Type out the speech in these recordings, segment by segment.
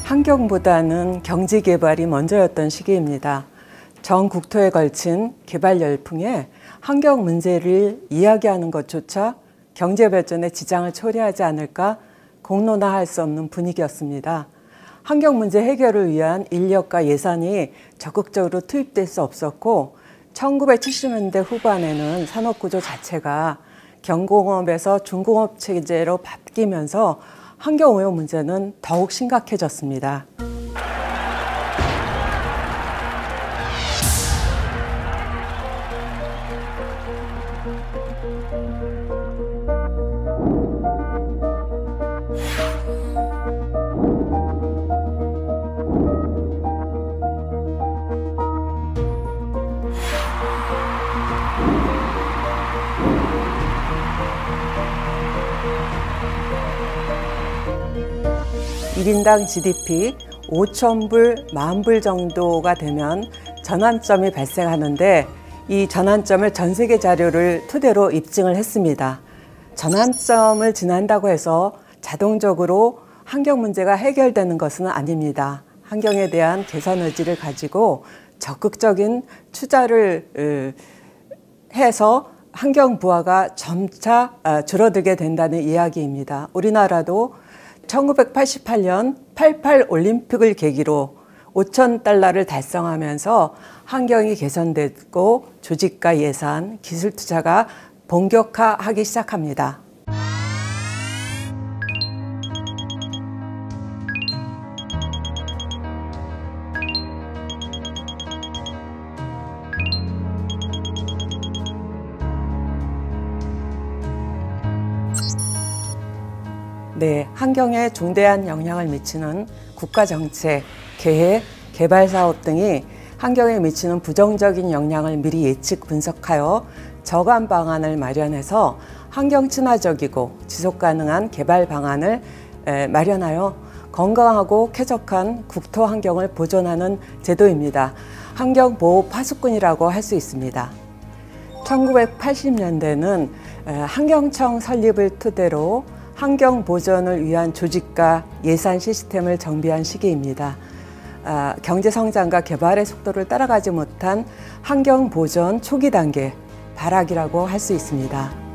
환경보다는 경제 개발이 먼저였던 시기입니다. 전 국토에 걸친 개발 열풍에 환경 문제를 이야기하는 것조차 경제 발전에 지장을 초래하지 않을까 공론화할 수 없는 분위기였습니다. 환경 문제 해결을 위한 인력과 예산이 적극적으로 투입될 수 없었고 1970년대 후반에는 산업구조 자체가 경공업에서 중공업 체제로 바뀌면서 환경오염 문제는 더욱 심각해졌습니다. (1인당) GDP 5,000불, 10,000불 정도가 되면 전환점이 발생하는데 이 전환점을 전 세계 자료를 토대로 입증을 했습니다. 전환점을 지난다고 해서 자동적으로 환경 문제가 해결되는 것은 아닙니다. 환경에 대한 개선 의지를 가지고 적극적인 투자를 해서 환경 부하가 점차 줄어들게 된다는 이야기입니다. 우리나라도 1988년 88 올림픽을 계기로 5,000달러를 달성하면서 환경이 개선되고 조직과 예산, 기술 투자가 본격화하기 시작합니다. 네, 환경에 중대한 영향을 미치는 국가정책, 계획, 개발사업 등이 환경에 미치는 부정적인 영향을 미리 예측 분석하여 저감 방안을 마련해서 환경 친화적이고 지속가능한 개발 방안을 마련하여 건강하고 쾌적한 국토 환경을 보존하는 제도입니다. 환경보호 파수꾼이라고 할 수 있습니다. 1980년대는 환경청 설립을 토대로 환경 보전을 위한 조직과 예산 시스템을 정비한 시기입니다. 경제 성장과 개발의 속도를 따라가지 못한 환경 보전 초기 단계, 발악이라고 할 수 있습니다.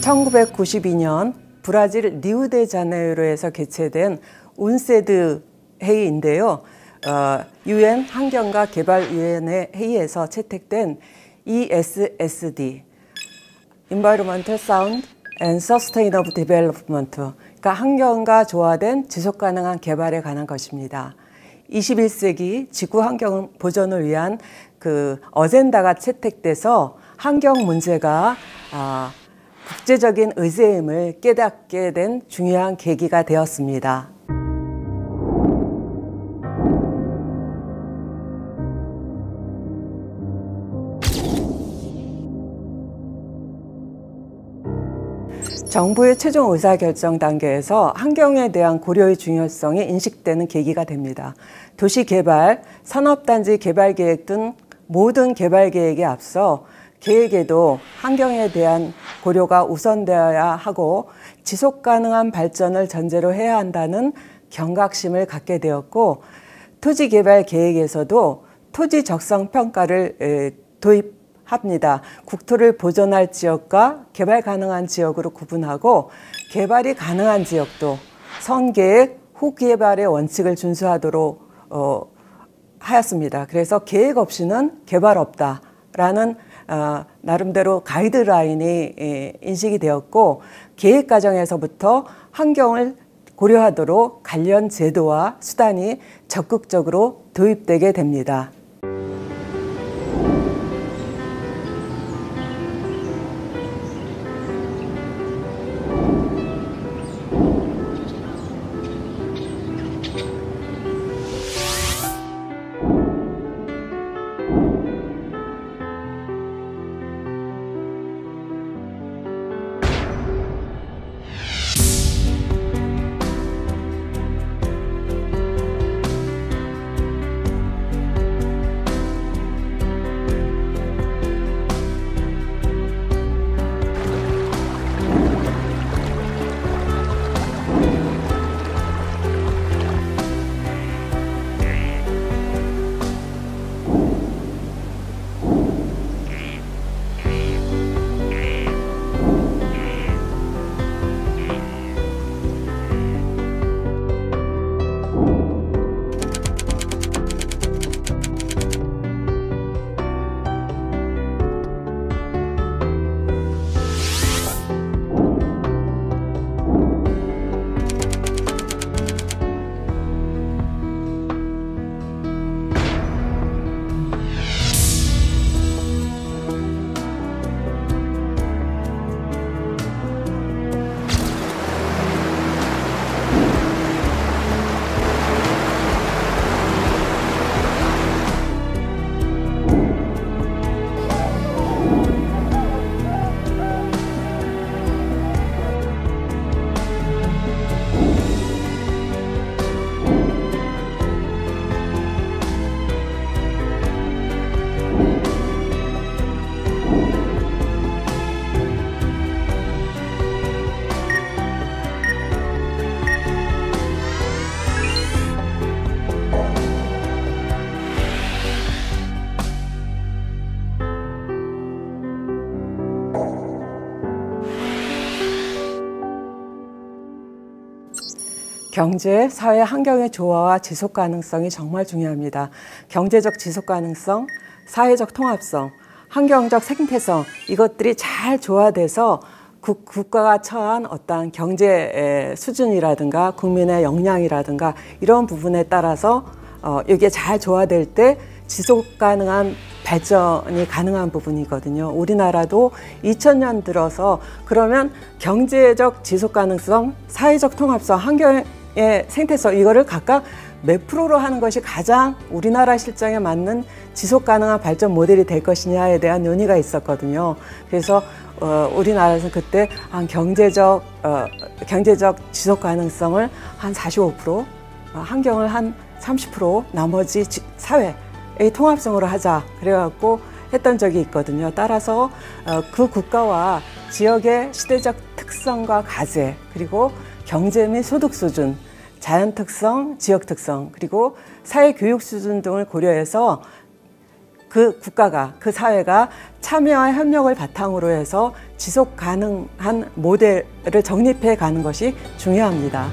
(1992년) 브라질 리우데자네이루에서 개최된 운세드 회의인데요. UN 환경과 개발위원회 회의에서 채택된 ESSD, Environmental Sound and Sustainable Development, 그러니까 환경과 조화된 지속가능한 개발에 관한 것입니다. 21세기 지구 환경 보존을 위한 그 어젠다가 채택돼서 환경 문제가 국제적인 의제임을 깨닫게 된 중요한 계기가 되었습니다. 정부의 최종 의사결정 단계에서 환경에 대한 고려의 중요성이 인식되는 계기가 됩니다. 도시개발, 산업단지 개발계획 등 모든 개발계획에 앞서 계획에도 환경에 대한 고려가 우선되어야 하고 지속가능한 발전을 전제로 해야 한다는 경각심을 갖게 되었고, 토지개발 계획에서도 토지 적성 평가를 도입합니다. 국토를 보존할 지역과 개발 가능한 지역으로 구분하고, 개발이 가능한 지역도 선계획, 후개발의 원칙을 준수하도록 하였습니다. 그래서 계획 없이는 개발 없다라는 나름대로 가이드라인이 인식이 되었고, 계획 과정에서부터 환경을 고려하도록 관련 제도와 수단이 적극적으로 도입되게 됩니다. 경제, 사회, 환경의 조화와 지속 가능성이 정말 중요합니다. 경제적 지속 가능성, 사회적 통합성, 환경적 생태성, 이것들이 잘 조화돼서 국가가 처한 어떤 경제 수준이라든가 국민의 역량이라든가 이런 부분에 따라서 이게 잘 조화될 때 지속 가능한 발전이 가능한 부분이거든요. 우리나라도 2000년 들어서 그러면 경제적 지속 가능성, 사회적 통합성, 환경의 생태성, 이거를 각각 몇 프로로 하는 것이 가장 우리나라 실정에 맞는 지속 가능한 발전 모델이 될 것이냐에 대한 논의가 있었거든요. 그래서 우리나라에서 그때 한 경제적 지속 가능성을 한 45%, 환경을 한 30%, 나머지 사회의 통합성으로 하자 그래갖고 했던 적이 있거든요. 따라서 그 국가와 지역의 시대적 특성과 가제, 그리고 경제 및 소득 수준, 자연 특성, 지역 특성, 그리고 사회 교육 수준 등을 고려해서 그 국가가, 그 사회가 참여와 협력을 바탕으로 해서 지속 가능한 모델을 정립해 가는 것이 중요합니다.